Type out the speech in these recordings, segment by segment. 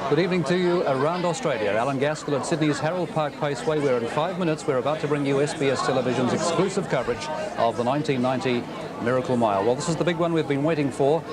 Good evening to you around Australia. Alan Gaskell at Sydney's Harold Park Paceway, where in 5 minutes we're about to bring you SBS Television's exclusive coverage of the 1990 Miracle Mile. Well, this is the big one we've been waiting for.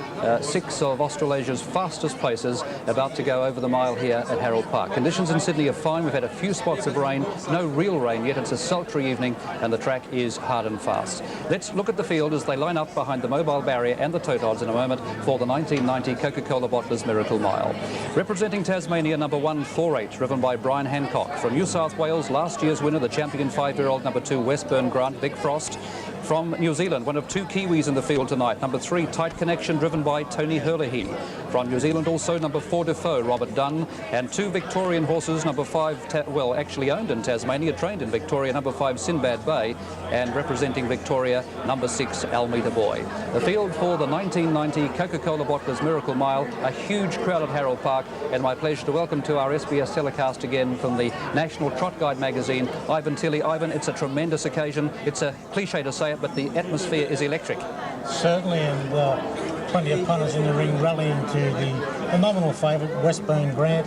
6 of Australasia's fastest paces about to go over the mile here at Harold Park. Conditions in Sydney are fine. We've had a few spots of rain, no real rain yet. It's a sultry evening and the track is hard and fast. Let's look at the field as they line up behind the mobile barrier and the tote odds in a moment for the 1990 Coca-Cola Bottlers Miracle Mile. Representing Tasmania, number 1, 4-8, driven by Brian Hancock. From New South Wales, last year's winner, the champion 5-year-old number 2, Westburn Grant, Vic Frost. From New Zealand, one of 2 Kiwis in the field tonight. Number 3, Tight Connection, driven by Tony Herlihy. From New Zealand also, number 4, Defoe, Robert Dunn. And 2 Victorian horses, number 5, actually owned in Tasmania, trained in Victoria, number 5, Sinbad Bay. And representing Victoria, number 6, Almeida Boy. The field for the 1990 Coca-Cola Bottlers Miracle Mile. A huge crowd at Harold Park. And my pleasure to welcome to our SBS telecast again from the National Trot Guide magazine, Ivan Tilley. Ivan, it's a tremendous occasion. It's a cliche to say it, but the atmosphere is electric. Certainly, and plenty of punters in the ring rallying to the nominal favourite, Westburn Grant.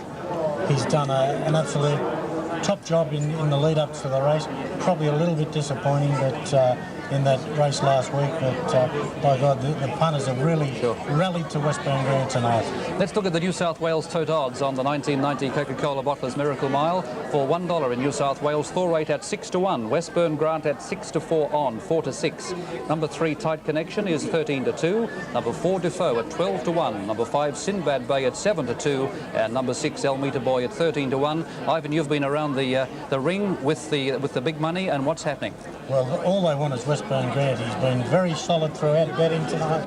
He's done an absolute top job in the lead up to the race. Probably a little bit disappointing that in that race last week, but by God, the punters have really rallied to Westburn Grant tonight. Let's look at the New South Wales tote odds on the 1990 Coca-Cola Bottlers Miracle Mile. For $1 in New South Wales, Thor 8 at 6 to 1, Westburn Grant at 6 to 4 on, 4 to 6. Number 3, Tight Connection is 13 to 2. Number 4, Defoe at 12 to 1. Number 5, Sinbad Bay at 7 to 2. And number 6, Almeida Boy at 13 to 1. Ivan, you've been around the ring with the big money, and what's happening? Well, all they want is Westburn Grant. He's been very solid throughout betting tonight.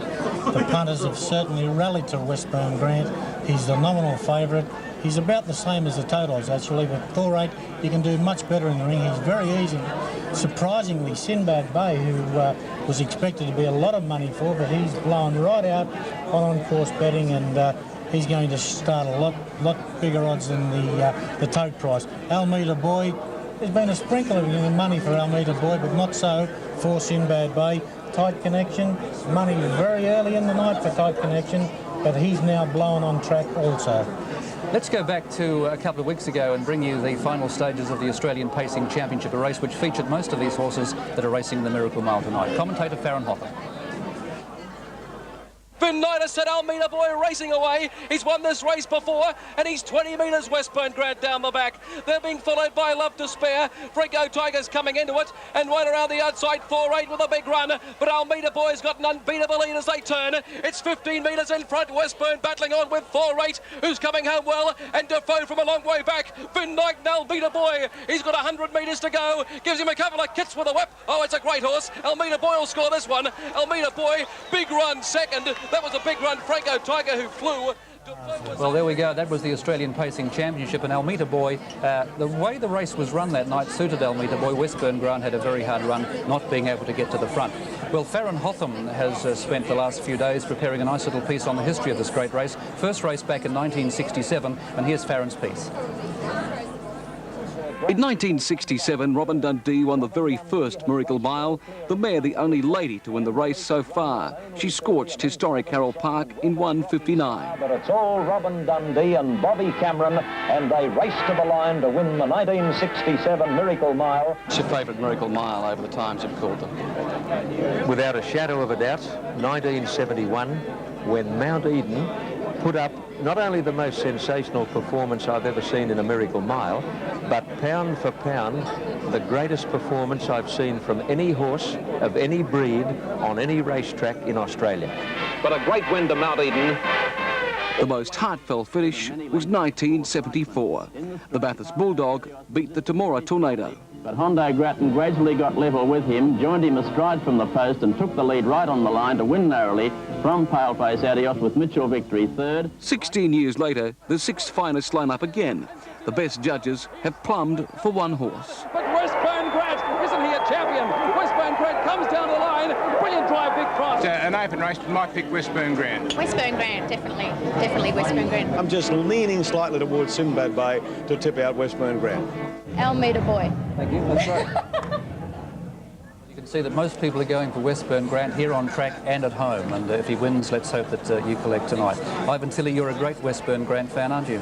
The punters have certainly rallied to Westburn Grant. He's the nominal favourite. He's about the same as the tote odds, actually, but Thor 8, you can do much better in the ring. He's very easy. Surprisingly, Sinbad Bay, who was expected to be a lot of money for, but he's blown right out on course betting, and he's going to start a lot bigger odds than the tote price. Almeida Boy, there's been a sprinkle of money for Almeida Boy, but not so for Sinbad Bay. Tight Connection, money very early in the night for Tight Connection, but he's now blown on track also. Let's go back to a couple of weeks ago and bring you the final stages of the Australian Pacing Championship, a race which featured most of these horses that are racing the Miracle Mile tonight. Commentator Farron Hotham. Vinitis said Almeida Boy racing away. He's won this race before, and he's 20 metres Westburn Grant down the back. They're being followed by Love to Spare. Freako Tiger's coming into it, and right around the outside, 4-8 with a big run. But Almeida Boy's got an unbeatable lead as they turn. It's 15 metres in front. Westburn battling on with 4-8, who's coming home well, and Defoe from a long way back. Vinitis and Almeida Boy. He's got 100 metres to go. Gives him a couple of kicks with a whip. Oh, it's a great horse. Almeida Boy will score this one. Almeida Boy, big run second. That was a big run. Freako Tiger who flew. Well, there we go. That was the Australian Pacing Championship, and Almeida Boy, the way the race was run that night suited Almeida Boy. Westburn Grant had a very hard run, not being able to get to the front. Well, Farron Hotham has spent the last few days preparing a nice little piece on the history of this great race. First race back in 1967, and here's Farron's piece. In 1967, Robin Dundee won the very first Miracle Mile, the mare the only lady to win the race so far. She scorched historic Harold Park in 1:59. But it's all Robin Dundee and Bobby Cameron, and they race to the line to win the 1967 Miracle Mile. What's your favourite Miracle Mile over the times you've called them? Without a shadow of a doubt, 1971, when Mount Eden put up not only the most sensational performance I've ever seen in a Miracle Mile, but pound for pound, the greatest performance I've seen from any horse of any breed on any racetrack in Australia. But a great win to Mount Eden. The most heartfelt finish was 1974. The Bathurst Bulldog beat the Temora Tornado. But Hyundai Grattan gradually got level with him, joined him astride from the post and took the lead right on the line to win narrowly from Paleface Adios with Mitchell Victory third. 16 years later, the 6 finalists line up again. The best judges have plumbed for one horse. But Westburn Grant, isn't he a champion? Westburn Grant comes down the line. Brilliant drive, Big Frost. An open race, might pick Westburn Grant. Westburn Grant, definitely Westburn Grant. I'm just leaning slightly towards Sinbad Bay to tip out Westburn Grant. Almeida Boy. Thank you, that's right. You can see that most people are going for Westburn Grant here on track and at home, and if he wins, let's hope that you collect tonight. Ivan Tilley, you're a great Westburn Grant fan, aren't you?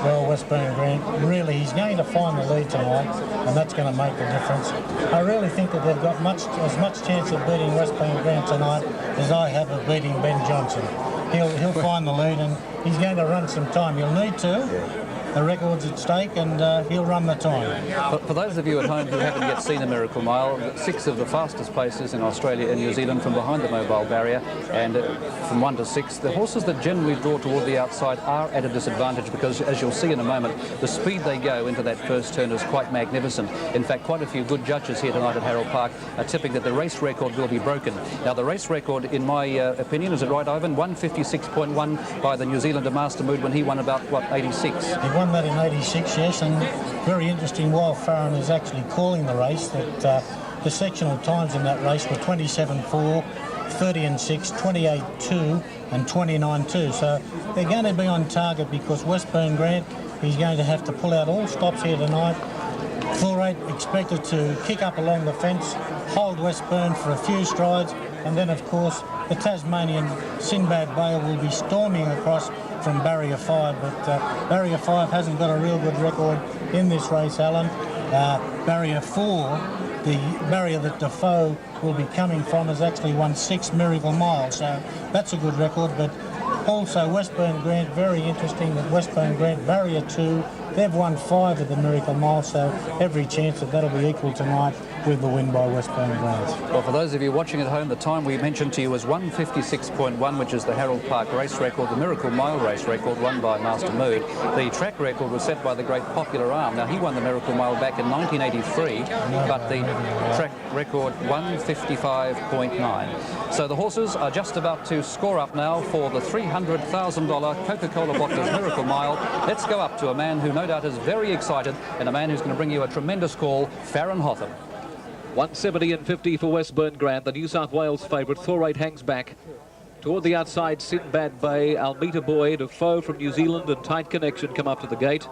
Well, Westburn Grant, really, he's going to find the lead tonight, and that's going to make the difference. I really think that they've got as much chance of beating Westburn Grant tonight as I have of beating Ben Johnson. He'll find the lead, and he's going to run some time. He'll need to. Yeah. The record's at stake, and he'll run the time. For those of you at home who haven't yet seen a Miracle Mile, 6 of the fastest places in Australia and New Zealand from behind the mobile barrier, and from 1 to 6, the horses that generally draw toward the outside are at a disadvantage because, as you'll see in a moment, the speed they go into that first turn is quite magnificent. In fact, quite a few good judges here tonight at Harold Park are tipping that the race record will be broken. Now, the race record, in my opinion, is it right, Ivan? 156.1 by the New Zealander Master Mood when he won about, what, 86? He won that in 86, yes, and very interesting while Farron is actually calling the race that the sectional times in that race were 27.4, 30.6, 28.2 and 29.2. So they're going to be on target because Westburn Grant, he's going to have to pull out all stops here tonight. Full rate expected to kick up along the fence, hold Westburn for a few strides, and then of course the Tasmanian Sinbad Bay will be storming across from Barrier 5, but Barrier 5 hasn't got a real good record in this race, Alan. Barrier 4, the barrier that Defoe will be coming from, has actually won 6 Miracle Miles, so that's a good record. But also Westburn Grant, very interesting that Westburn Grant, Barrier 2, they've won 5 of the Miracle Mile, so every chance that that'll be equal tonight with the win by Westburn Grant. Well, for those of you watching at home, the time we mentioned to you was 156.1, which is the Harold Park race record, the Miracle Mile race record won by Master Mood. The track record was set by the great Popular Arm. Now, he won the Miracle Mile back in 1983, but the track record 155.9. So the horses are just about to score up now for the $300,000 Coca-Cola Bottlers Miracle Mile. Let's go up to a man who no doubt is very excited and a man who's going to bring you a tremendous call, Farron Hotham. 170 and 50 for Westburn Grant. The New South Wales favourite. Thorate hangs back. Toward the outside, Sinbad Bay, Almeida Boy, Defoe from New Zealand and Tight Connection come up to the gate.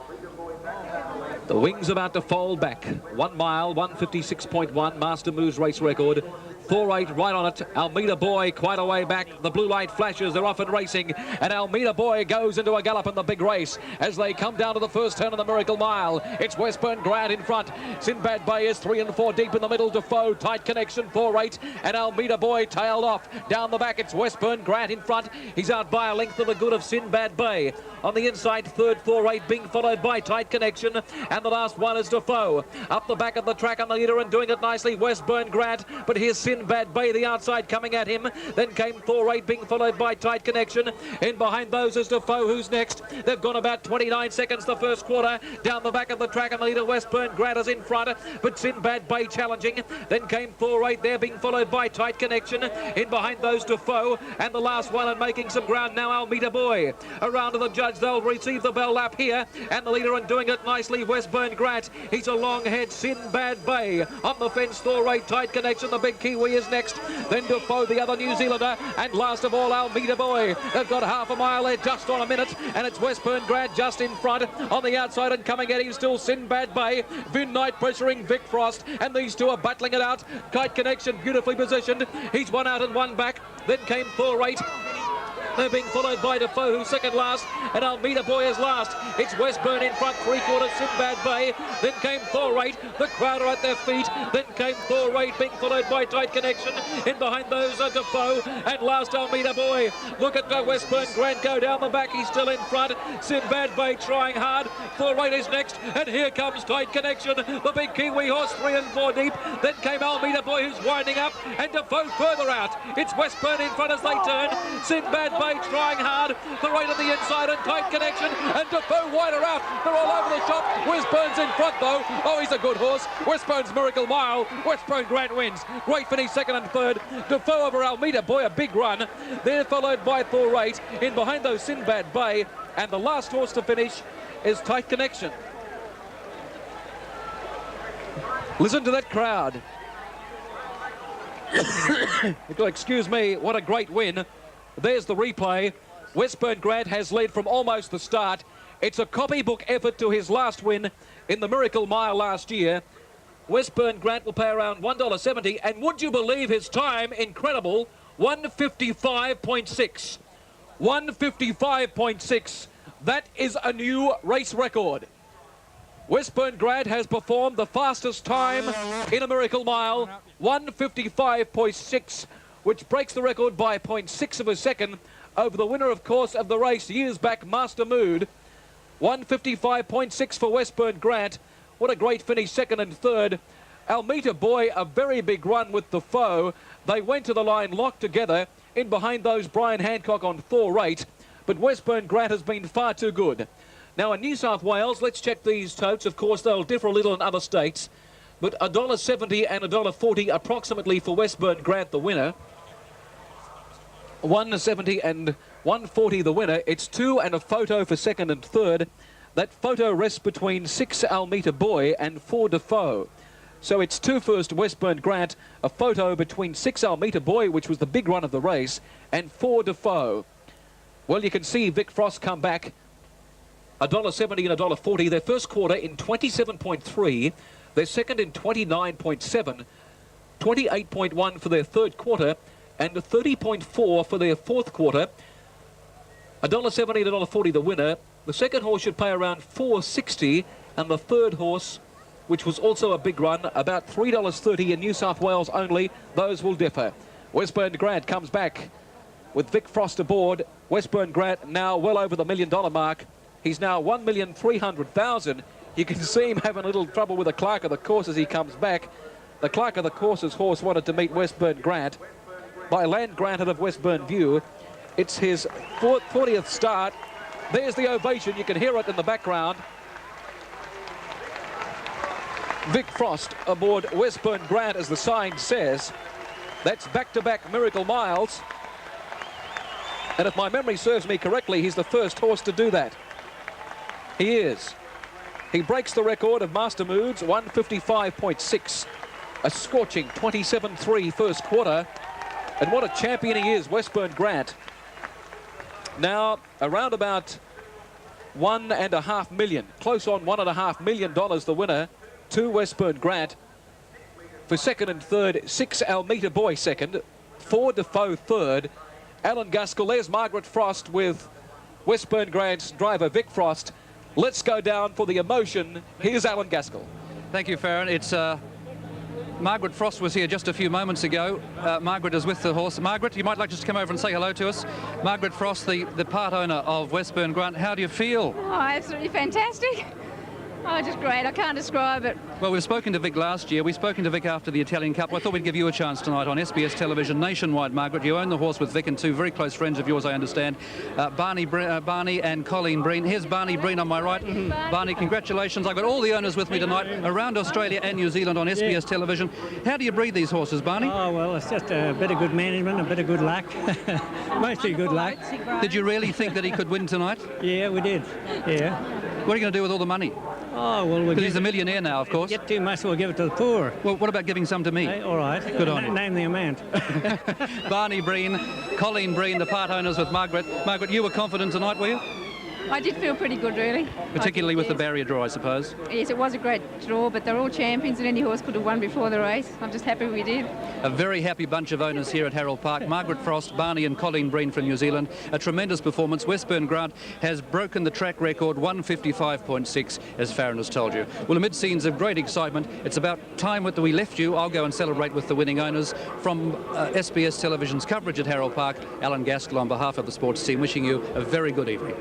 The wings about to fold back. 1 mile, 156.1, Master Mood's race record. Thorate right on it. Almeida Boy quite a way back. The blue light flashes. They're off and racing. And Almeida Boy goes into a gallop in the big race as they come down to the first turn of the Miracle Mile. It's Westburn Grant in front. Sinbad Bay is 3 and 4 deep in the middle. Defoe, Tight Connection, Thorate, and Almeida Boy tailed off. Down the back, it's Westburn Grant in front. He's out by a length of the good of Sinbad Bay. On the inside, third, Thorate being followed by Tight Connection. And the last one is Defoe. Up the back of the track on the leader and doing it nicely, Westburn Grant. But here's Sinbad Bay, the outside coming at him. Then came Thorate being followed by Tight Connection. In behind those is Defoe, who's next. They've gone about 29 seconds the first quarter. Down the back of the track and the leader, Westburn Grant, is in front. But Sinbad Bay challenging. Then came Thorate there being followed by Tight Connection. In behind those, Defoe. And the last one and making some ground now, Almeida Boy. Around to the judge, they'll receive the bell lap here. And the leader and doing it nicely, Westburn Grant. He's a long head, Sinbad Bay. On the fence, Thorate, Tight Connection. The big Kiwi is next. Then Defoe, the other New Zealander. And last of all, Almeida Boy. They've got half a mile there, just on a minute. And it's Westburn Grant just in front. On the outside and coming at him still Sinbad Bay. Vin Knight pressuring Vic Frost. And these two are battling it out. Tight Connection beautifully positioned. He's one out and one back. Then came Thorate. They're being followed by Defoe, who's second last, and Almeida Boy is last. It's Westburn in front, three-quarters, Sinbad Bay. Then came Thorate. The crowd are at their feet. Then came Thorate, being followed by Tight Connection. In behind those are Defoe, and last Almeida Boy. Look at Westburn Grant go down the back. He's still in front. Sinbad Bay trying hard. Thorate is next, and here comes Tight Connection. The big Kiwi horse, 3 and 4 deep. Then came Almeida Boy, who's winding up, and Defoe further out. It's Westburn in front as they turn. Sinbad Bay trying hard. Thorate on the inside and Tight Connection, and Defoe wider out. They're all over the shop. Westburn's in front though. Oh, he's a good horse. Westburn's Miracle Mile. Westburn Grant wins. Great finish, second and third. Defoe over Almeida Boy, a big run. They're followed by Thorate. In behind those, Sinbad Bay, and the last horse to finish is Tight Connection. Listen to that crowd. Excuse me, what a great win. There's the replay. Westburn Grant has led from almost the start. It's a copybook effort to his last win in the Miracle Mile last year. Westburn Grant will pay around $1.70. And would you believe his time? Incredible. 1:55.6. 1:55.6. That is a new race record. Westburn Grant has performed the fastest time in a Miracle Mile, 1:55.6, which breaks the record by 0.6 of a second over the winner, of course, of the race years back, Master Mood. 1:55.6 for Westburn Grant. What a great finish, second and third. Almeida Boy, a very big run with the foe. They went to the line locked together. In behind those, Brian Hancock on 4.8. But Westburn Grant has been far too good. Now in New South Wales, let's check these totes. Of course, they'll differ a little in other states. But $1.70 and $1.40 approximately for Westburn Grant, the winner. 1.70 and 1.40 the winner. It's 2 and a photo for second and third. That photo rests between 6 Almeida Boy and 4 Defoe. So it's 2 first Westburn Grant, a photo between 6 Almeida Boy, which was the big run of the race, and 4 Defoe. Well, you can see Vic Frost come back. $1.70 and $1.40. Their first quarter in 27.3. Their second in 29.7. 28.1 for their third quarter. And 30.4 for their fourth quarter. $1.70 and $1.40 the winner. The second horse should pay around $4.60. And the third horse, which was also a big run, about $3.30 in New South Wales only. Those will differ. Westburn Grant comes back with Vic Frost aboard. Westburn Grant now well over the $1 million mark. He's now 1,300,000. You can see him having a little trouble with the clerk of the course as he comes back. The clerk of the course's horse wanted to meet Westburn Grant. By land granted of Westburn View. It's his 40th start. There's the ovation. You can hear it in the background. Vic Frost aboard Westburn Grant, as the sign says. That's back-to-back Miracle Miles. And if my memory serves me correctly, he's the first horse to do that. He is. He breaks the record of Master Moods, 1:55.6. A scorching 27.3 first quarter. And what a champion he is, Westburn Grant. Now, around about $1.5 million. Close on $1.5 million the winner to Westburn Grant. For second and third, 6 Almeida Boy second. 4 Defoe third. Alan Gaskell, there's Margaret Frost with Westburn Grant's driver Vic Frost. Let's go down for the emotion. Here's Alan Gaskell. Thank you, Farron. It's Margaret Frost was here just a few moments ago. Margaret is with the horse. Margaret, you might like just to come over and say hello to us. Margaret Frost, the part owner of Westburn Grant. How do you feel? Oh, absolutely fantastic. Oh, just great. I can't describe it. Well, we've spoken to Vic last year. We've spoken to Vic after the Italian Cup. I thought we'd give you a chance tonight on SBS television nationwide, Margaret. You own the horse with Vic and 2 very close friends of yours, I understand. Barney and Colleen Breen. Here's Barney Breen on my right. Barney, congratulations. I've got all the owners with me tonight around Australia and New Zealand on SBS television. How do you breed these horses, Barney? Oh, well, it's just a bit of good management, a bit of good luck. Mostly good luck. Did you really think that he could win tonight? Yeah, we did. Yeah. What are you going to do with all the money? Oh, well, because he's a millionaire now, of course. Get too much, we'll give it to the poor. Well, what about giving some to me? Hey, all right. Good on you. Name the amount. Barney Breen, Colleen Breen, the part owners with Margaret. Margaret, you were confident tonight, were you? I did feel pretty good, really. Particularly with the barrier draw, I suppose. Yes, it was a great draw, but they're all champions and any horse could have won before the race. I'm just happy we did. A very happy bunch of owners here at Harold Park. Margaret Frost, Barney and Colleen Breen from New Zealand. A tremendous performance. Westburn Grant has broken the track record, 1:55.6, as Farron has told you. Well, amid scenes of great excitement, it's about time that we left you. I'll go and celebrate with the winning owners. From SBS Television's coverage at Harold Park, Alan Gaskell on behalf of the sports team, wishing you a very good evening.